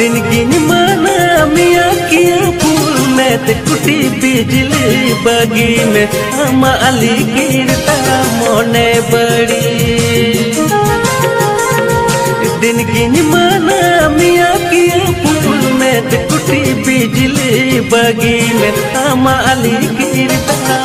दिन गिन माना मिया किया फूल में ते कुटी बिजली बगी में हम अली गिरता मोने बड़ी दिन गिन माना मिया किया फूल में ते कुटी बिजली बगी में हम अली गिरता